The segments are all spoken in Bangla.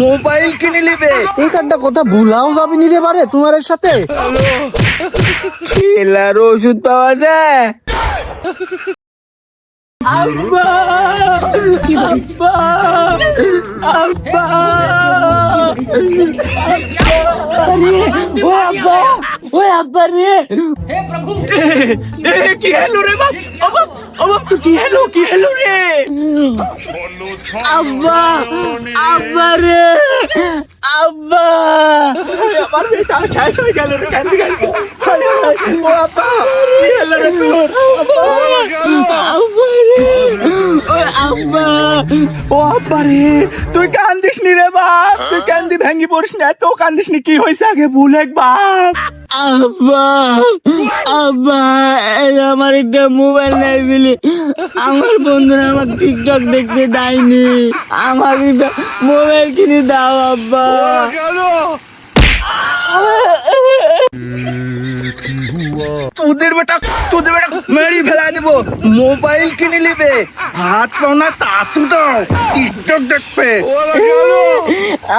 মোবাইল কিনে নিবে। এই কার্ডটা কথা ভুলাও যাবি নি রে বারে তোমার সাথে। খেলার ওষুধ পাওয়া যায়? আব্বা আব্বা আব্বা ও আব্বা রে কি হলো রে বাপ? ও বাপ তো কি হলো রে? আব্বা আব্বা রে আব্বা, আমার বেটা শেষ হয়ে গেল রে। কান্দি কান্দি ও আব্বা কি হলো রে তোর? আব্বা রে ও আব্বা, ও আব্বা রে তুই কান্দিস নি রে বাপ, তুই কান্দি ভাঙ্গি পড়িস না, তো কান্দিস নি। কি হয়েছে আগে ভুল এক বাপ। আব্বা আব্বা আমার একটা মোবাইল নাই বলে আমার বন্ধুরা আমার টিকটক দেখতে দেয়নি, আমার একটা মোবাইল কিনে দাও আব্বা। তোদের বেটা মেরি ফেলা দেবো। মোবাইল কিনে নিবে, হাত পাও না চাচু দাও, টিকটক দেখবে।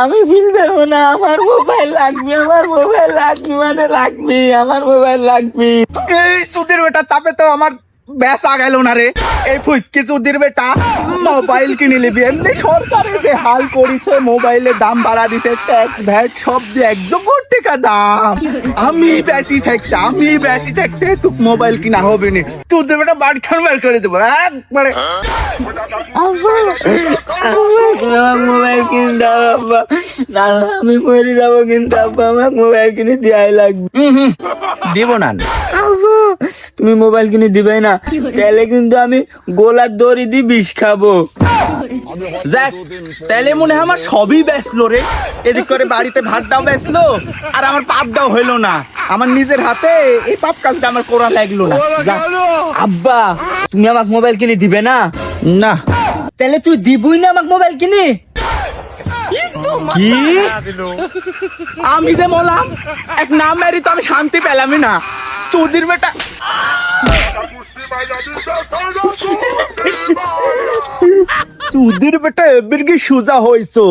আমি ফিল দেবো না, আমার মোবাইল লাগবে, আমার মোবাইল লাগবে, মানে লাগবে, আমার মোবাইল লাগবে। এই চুদির বেটা তাপে তো আমার বেসা গেল না রে। এই ফুসকি চুদির বেটা মোবাইল কিনে নিবি। এমনি সরকারে যে হাল করিছে, মোবাইলের দাম বাড়া দিছে, ট্যাক্স ভ্যাট সব দিয়ে 1 টাকা দাম। আমি বেশি থাকতে তুই মোবাইল কিনা হবে না। চুদির বেটা বাড়ি খান বের করে দেবো একবারে। আমার মোবাইল কিনে দাও আব্বা, নাহলে আমি মরে যাবো। কিন্তু আব্বা আমার মোবাইল কিনে দেওয়াই লাগবে। দিব না। আব্বা তুমি মোবাইল কিনে দিবে না, তাহলে কিন্তু আমি গোলার দড়ি দিয়ে বিষ খাবো। যাক তাহলে মনে হয় আমার সবই বেসলো রে। এদিক করে বাড়িতে ভাতটাও বেসলো, আর আমার পাপটাও হইলো না। আমার নিজের হাতে এই পাপ কাজটা আমার করা লাগলো না। যাক। আব্বা তুমি আমাকে মোবাইল কিনে দিবে না? না তাহলে তুই দিবই না আমাকে মোবাইল কিনে? কি আমি যে বললাম এক নাম মেরি তো আমি শান্তি পেলামই না। চৌধুরীর বেটা চুদির বেটা এবার কি সোজা হইছো?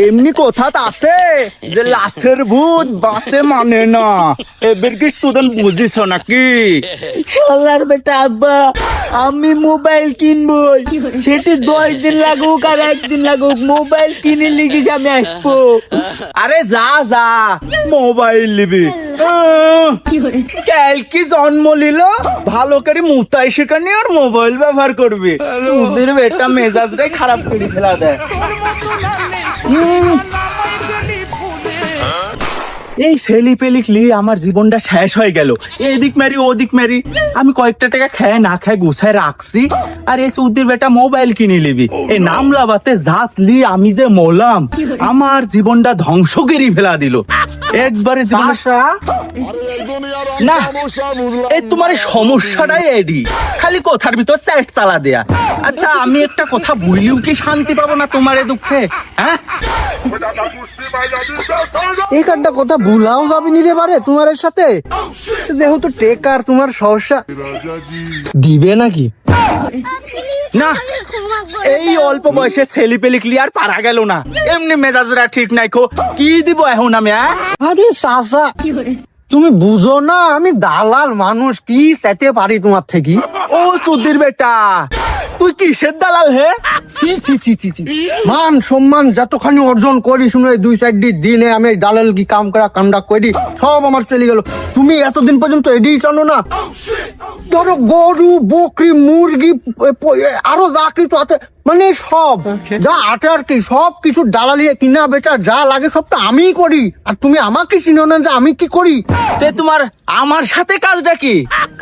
এমনি কথা আছে যে লাথের ভূত বাতে মানে না। এবার কি তুদন বুঝিস নাকি? শালার বেটা আব্বা আমি মোবাইল কিনবই, সেটি 10 দিন লাগুক আর 1 দিন লাগুক, মোবাইল কিনে লিখিস আমি আসবো। আরে যা যা মোবাইল নিবি। কাল কি জন্ম নিল, ভালো করে মুতাই শেখানি আর মোবাইল ব্যবহার করবি। চুদির বেটা মেজাজটাই খারাপ করে ফেলা দেয়। এই সেলি পেলিক লি আমার জীবনটা শেষ হয়ে গেল। এদিক মেরি ওদিক মেরি, আমি কয়েকটা টাকা খেয়ে না খেয়ে গুছায় রাখছি, আর এই চৌধুরীর বেটা মোবাইল কিনে নিবি। এই নামলাবাতে জাত লি আমি যে মোলাম, আমার জীবনটা ধ্বংস করে ফেলা দিল একবারে জীবনে। না এই তোমার এই সমস্যাটাই এডি, খালি কথার ভিতর চ্যাট চালা দেয়া। আচ্ছা আমি একটা কথা বইলিও কি শান্তি পাবো না তোমার এ দুঃখে? হ্যাঁ এই কার্ডটা কথা ভুলাও যাবি নি রে বারে তোমার সাথে। যেহেতু টেকার তোমার সমস্যা দিবে নাকি? না এই অল্প বয়সে ছেলি পেলি ক্লিয়ার পারা গেল না। এমনি মেজাজরা ঠিক নাই খো, কি দিব এখন আমি? আরে চাচা তুমি বুঝো না, আমি দালাল মানুষ, কি চাইতে পারি তোমার থেকে? ও চুদির বেটা তুই কিসের দালাল হে? মান সম্মান যতখানি অর্জন করি শুনে 2-4 দিনে আমি দালাল কি কামটা করি সব আমার চলে গেল। তুমি এতদিন পর্যন্ত এটাই জানো না? ধরো গরু বকরি মুরগি আরো যা কিছু আছে, মানে সব যা আটে আর কি সব কিছু দালালিয়ে কিনা বেচা যা লাগে সবটা আমিই করি, আর তুমি আমাকে চিনো না যে আমি কি করি? তে তোমার আমার সাথে কাজটা কি?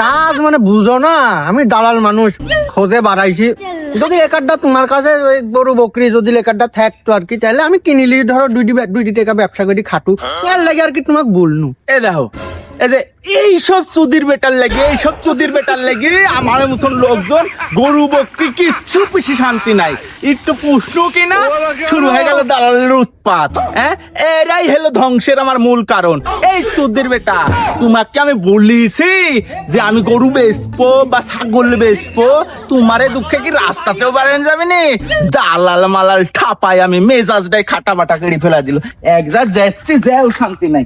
কাজ মানে বুঝো না, আমি দালাল মানুষ খোঁজে বাড়াইছি। যদি একাডটা তোমার কাছে ওই গরু বকরি যদি একাডটা থাকতো আর কি, তাহলে আমি কিনিলি ধরো 2 টাকা ব্যবসা করি খাটু, এর লাগে আর কি তোমাকে বলনু। এ দেখো এই যে এইসব চুদির বেটার লাগে আমার মতন লোকজন গরু বকরি কিচ্ছু বেশি শান্তি নাই। একটু পুষলো কিনা শুরু হয়ে গেল দালালের উৎপাত। এরাই হলো ধ্বংসের আমার মূল কারণ। এই চুদির বেটা, তোমাকে আমি বলিছি যে আমি গরু বেচবো বা ছাগল বেচবো, তোমারে দুঃখে কি রাস্তাতেও বাড়ানো যাবে নি? দালাল মালাল ঠাপাই আমি মেজাজটাই খাটা বাটা করে ফেলা দিল। একবার যাচ্ছি, যাও শান্তি নাই।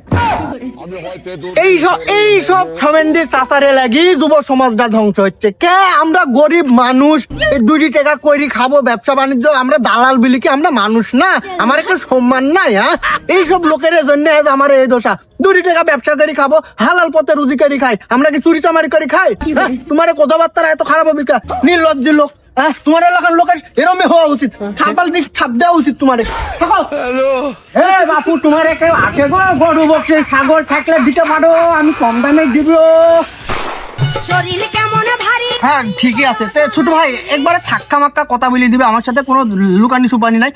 এইসব সম্বন্ধে চাচারে লাগি যুব সমাজটা ধ্বংস হচ্ছে। কে আমরা গরিব মানুষ, এই 2 টাকা করি খাবো ব্যবসা বাণিজ্য, আমরা দালাল বিলি কি আমরা মানুষ না? আমার একটু সম্মান নাই? হ্যাঁ, এইসব লোকের জন্য আমার এই দশা। 2 টাকা ব্যবসা করি খাবো, হালাল পথে রুজি করি খাই, আমরা কি চুরি চামারি করে খাই? তোমার কথাবার্তা এত খারাপ হবে কা? নির্লজ্জ লোক। তোমার এলাকার লোকের এরমই হওয়া উচিত, ছাপাল দিক ছাপ দেওয়া উচিত তোমার। বাপু তোমার একটা আছে গো গরু বকছে ছাগল থাকলে দিতে পারো, আমি কম দামে দিব। শরীর কেমন ভারী। হ্যাঁ ঠিকই আছে। তে ছোট ভাই একবারে ছাক্কা মাক্কা কথা বলে দিবে, আমার সাথে কোনো লুকানি সুপানি নাই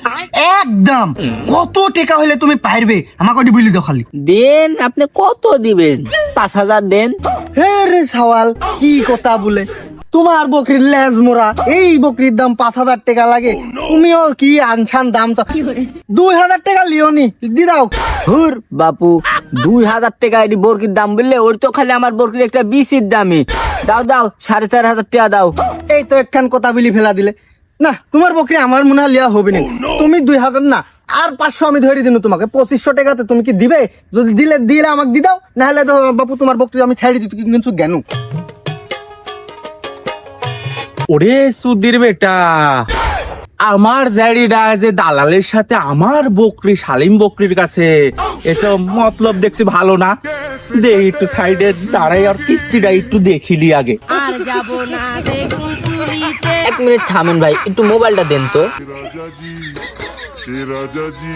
একদম। কত টাকা হইলে তুমি পারবে আমাকে ওটি বলি দাও খালি। দেন আপনি কত দিবেন? 5,000 দেন। হে রে সওয়াল, কি কথা বলে? তোমার বকরির লেজ মোরা, এই বকরির দাম 5,000 টাকা লাগে, তুমিও কি আনছান দাম? 2,000 টাকা লিওনি দি দাও। হুর বাপু 2,000 টাকা এটি বরকির দাম বললে, ওর তো খালি আমার বরকির একটা বিসির দামই। দাও 4,500 টাকা দাও। এই তো একখান কথা বলি ফেলা দিলে না। তোমার বকরি আমার মনে হয় লিয়া হবে না। তুমি 2,000 না আর 500 আমি ধরে দিন তোমাকে। 2,500 টাকাতে তুমি কি দিবে? যদি দিলে আমাকে দি দাও, না হলে তো বাপু তোমার বকরি আমি ছেড়ে দিতে কিন্তু জ্ঞান। ওরে সুধীর বেটা, আমার জায়গাটা যে দালালের সাথে আমার বকরি শালিম বকরির কাছে, এটা মতলব দেখছি ভালো না। দেখ একটু সাইডে দাঁড়াই আর কিস্তিটা একটু দেখিলি আগে। আর যাব না দেখুন তুলিতে। 1 মিনিট থামেন ভাই, একটু মোবাইলটা দেন তো। राजा जी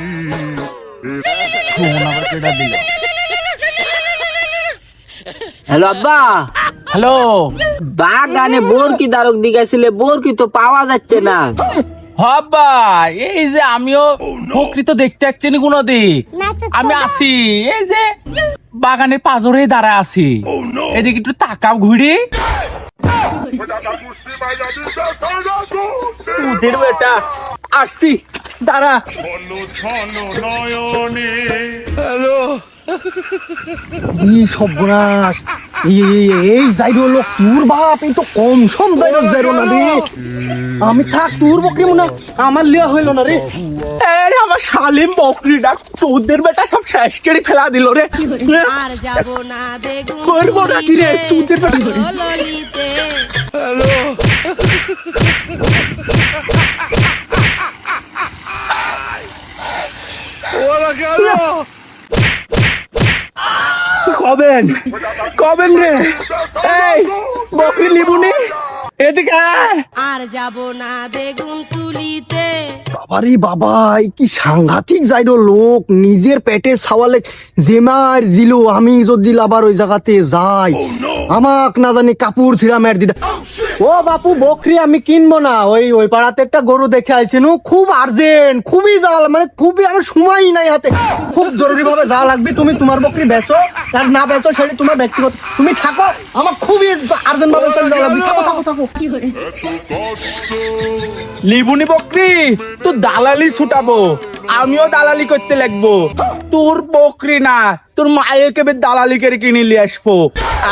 হ্যালো আব্বা। হ্যালো, বাগানে বরকি দারক দিগাছিলে, বরকি তো পাওয়া যাচ্ছে না। হবা এই যে আমিও বকরি তো দেখতে পাচ্ছি না কোনো দিক। আমি আছি এই যে বাগানের পাজরে দাঁড়া আছি, এদিকে একটু তাকাও ঘুরি। সুধীর বেটা আসছি, দাঁড়া। কি সর্বনাশ! এই যাইরো লোক তোর বাপ, এই তো কম সম যাইরো না রে। আমি থাক তোর বকরি মনে হয় আমার লিয়া হইল না রে। এই আমার শালিম বকরিটা চৌদের বেটা সব শেষ করে ফেলা দিল রে। আর যাব না দেখুন করবো নাকি রে চৌদের বেটা? ললিতে। কবেন রে? এই বকরি লিবুনি, এদিকে আয়। আর যাব না বেগুন তুলিতে। বাবারে বাবা, এই কি সাংঘাতিক যাইরো লোক, নিজের পেটে ছাওয়ালে জেমার দিল। আমি যদি আবার ওই জায়গাতে যাই, আমাক না জানি কাপড় ছিঁড়া মের দিদা। ও বাপু বকরি আমি কিনবো না, ওই পাড়াতে একটা গরু দেখে আইছেন, খুব আর্জেন্ট, খুবই যাওয়া, মানে খুবই আমার সময়ই নাই হাতে, খুব জরুরি ভাবে যাওয়া লাগবে। তুমি তোমার বকরি বেচো আর না বেচো সেটা তোমার ব্যক্তিগত, তুমি থাকো, আমার খুবই আর্জেন্ট ভাবে চলে যাওয়া লাগবে। থাকো থাকো থাকো। লিবুনি বকরি তো দালালি ছুটাবো, আমিও দালালি করতে লাগবো। তোর বকরি না, তোর মায়েকে দালালি করে কিনে নিয়ে আসবো।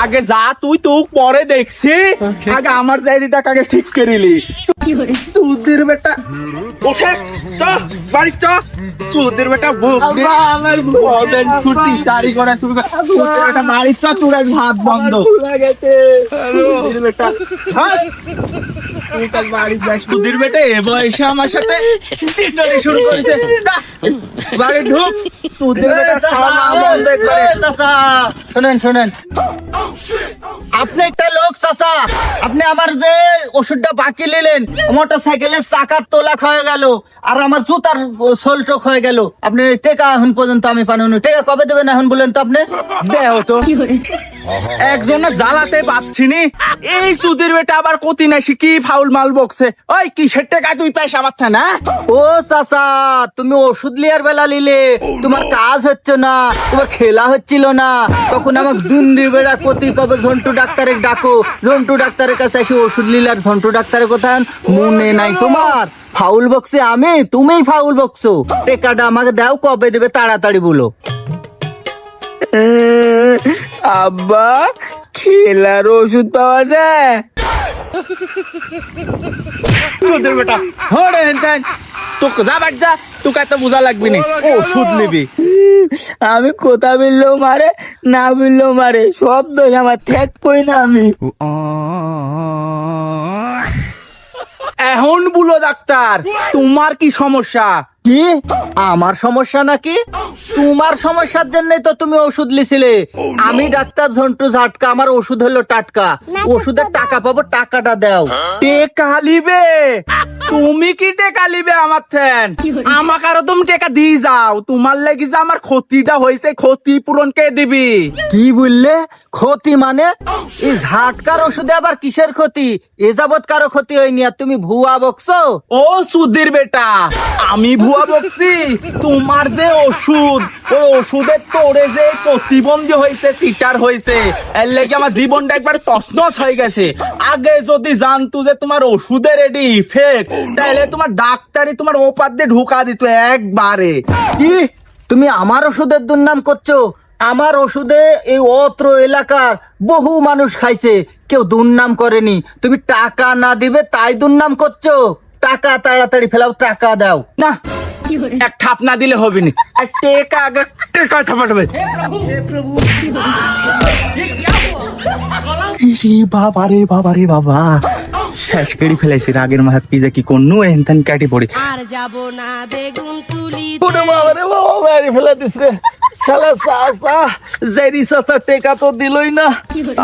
আগে যা, তুই তো পরে দেখছি, আগে আমার জায়গাটা আগে ঠিক করিলি। চুদির বেটা ওঠে, চ বাড়ি চ। চুদির বেটা বকরি বদেন ছুটি চারি করে শুরু করে। চুদির বেটা বাড়ি চ, তোর এক ভাত বন্ধ। চুদির বেটা বাড়ি যাস। চুদির বেটা এ বয়সে আমার সাথে চিটারি শুরু করেছে। বাড়ি ঢুক। চুদির বেটা খাওয়া না বন্ধ করে। শোনেন শোনেন, আপনি একটা লোক চাচা, আপনি আমার যে ওষুধটা বাকি নিলেন, মোটর সাইকেলের চাকার তোলা হয়ে গেল আর আমার জুতার সোলটক হয়ে গেল। আপনি টেকা এখন পর্যন্ত আমি পানি টেকা কবে দেবেন এখন বলেন তো? আপনি দেও তো একজনে জ্বালাতে পাচ্ছি নি, এই সুধীর বেটা আবার কতি নাসি কি ফাউল মাল বকছে। ওই কিসের টাকা তুই পয়সা পাচ্ছ না? ও চাচা, তুমি ওষুধ লিয়ার বেলা লিলে, তোমার কাজ হচ্ছে না, তোমার খেলা হচ্ছিল না, তখন আমাকে দুন্ডি বেড়া কতি পাবে ঝন্টু ডাক্তারে ডাকো, ঝন্টু ডাক্তারের কাছে এসে ওষুধ লিলে, আর ঝন্টু ডাক্তারের কথা মনে নাই তোমার? ফাউল বকছে আমি, তুমিই ফাউল বকছো। টেকাটা আমাকে দাও, কবে দেবে তাড়াতাড়ি বলো। আব্বা, খেলার ওষুধ পাওয়া যায়? সুধীর বেটা হরে হেনতেন, তোকে যা বাট যা, তোকে এত বোঝা লাগবি না, ওষুধ নিবি। আমি কোথা বিললেও মারে, না বিললেও মারে, সব দোষ আমার, ঠেক কই না আমি। এখন বলো ডাক্তার, তোমার কি সমস্যা? কি আমার সমস্যা নাকি? তোমার সমস্যার জন্যই তো তুমি ওষুধ লিছিলে। আমি ডাক্তার ঝন্টু ঝাটকা, আমার ওষুধ হলো টাটকা, ওষুধের টাকা পাবো, টাকাটা দাও। টেকা লিবে? তুমি কি টেকা লিবে আমার থেন? আমাকে আরো তুমি টেকা দিয়ে যাও, তোমার লাগি যে আমার ক্ষতিটা হয়েছে, ক্ষতি পূরণ কে দিবি? কি বললে? ক্ষতি মানে? এই ঝাটকার ওষুধে আবার কিসের ক্ষতি? এ যাবৎ কারো ক্ষতি হয়নি, আর তুমি ভুয়া বকছো। ও সুধীর বেটা, আমি ভুয়া বকছি? তোমার যে ওষুধ, ওই ওষুধের তোরে যে প্রতিবন্ধী হয়েছে, চিটার হয়েছে, এর লেগে আমার জীবনটা একবার তছনছ হয়ে গেছে। আগে যদি জানতো যে তোমার ওষুধের এটি ইফেক্ট, তাহলে তোমার ডাক্তারি তোমার ওপার দিয়ে ঢুকা দিত একবারে। কি তুমি আমার ওষুধের দুর্নাম করছো? আমার ওষুধে এই অত্র এলাকার বহু মানুষ খাইছে, কেউ দুর্নাম করেনি। তুমি টাকা না দিবে তাই দুর্নাম করছো? টাকা তাড়াতাড়ি ফেলাও, টাকা দাও। না, এক থাপ না দিলে হবে না, আর টেকা আগে টেকা ছাপাবে। বাবা রে বাবা রে বাবা, শেষ করে ফেলাইছি রাগের মাথাত কি যে কি করনু, এনতেন কাটি পড়ি। আর যাব না বেগুন তুলিতে। ওরে বাবা রে বাবা, মেরে ফেলা দিস রে শালা চাচা। জেরি চাচা টেকা তো দিলই না,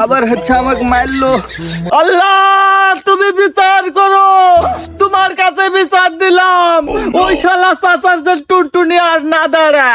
আবার হচ্ছে আমাকে মারলো। আল্লাহ, তুমি বিচার করো, তোমার কাছে বিচার দিলাম। ওই শালা চাচার যে টুনটুনি আর না দাঁড়া।